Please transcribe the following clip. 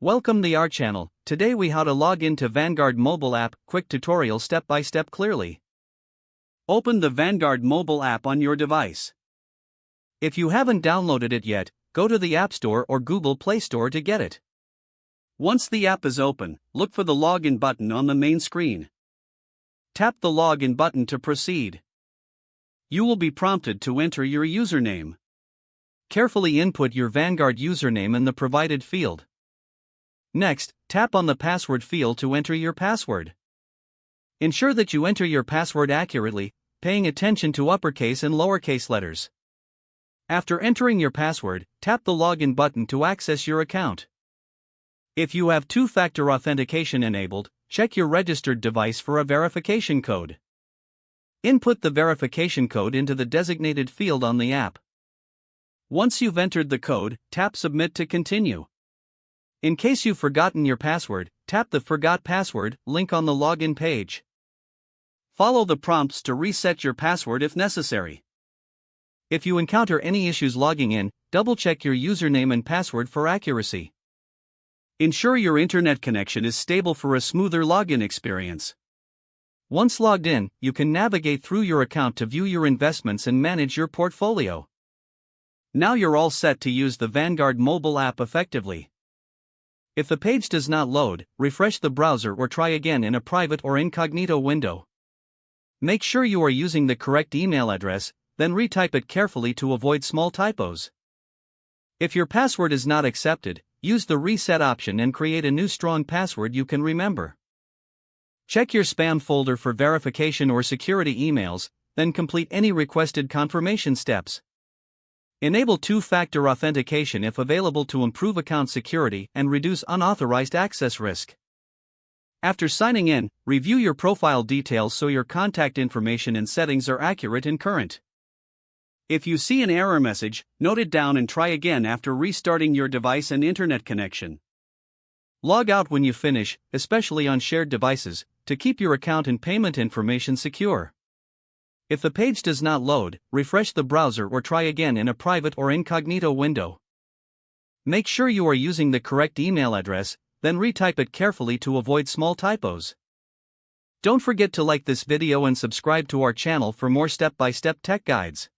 Welcome to our channel. Today we how to log into Vanguard Mobile app, quick tutorial step by step clearly. Open the Vanguard Mobile app on your device. If you haven't downloaded it yet, go to the App Store or Google Play Store to get it. Once the app is open, look for the login button on the main screen. Tap the login button to proceed. You will be prompted to enter your username. Carefully input your Vanguard username in the provided field. Next, tap on the password field to enter your password. Ensure that you enter your password accurately, paying attention to uppercase and lowercase letters. After entering your password, tap the login button to access your account. If you have two-factor authentication enabled, check your registered device for a verification code. Input the verification code into the designated field on the app. Once you've entered the code, tap Submit to continue. In case you've forgotten your password, tap the Forgot Password link on the login page. Follow the prompts to reset your password if necessary. If you encounter any issues logging in, double-check your username and password for accuracy. Ensure your internet connection is stable for a smoother login experience. Once logged in, you can navigate through your account to view your investments and manage your portfolio. Now you're all set to use the Vanguard mobile app effectively. If the page does not load, refresh the browser or try again in a private or incognito window. Make sure you are using the correct email address, then retype it carefully to avoid small typos. If your password is not accepted, use the reset option and create a new strong password you can remember. Check your spam folder for verification or security emails, then complete any requested confirmation steps. Enable two-factor authentication if available to improve account security and reduce unauthorized access risk. After signing in, review your profile details so your contact information and settings are accurate and current. If you see an error message, note it down and try again after restarting your device and internet connection. Log out when you finish, especially on shared devices, to keep your account and payment information secure. If the page does not load, refresh the browser or try again in a private or incognito window. Make sure you are using the correct email address, then retype it carefully to avoid small typos. Don't forget to like this video and subscribe to our channel for more step-by-step tech guides.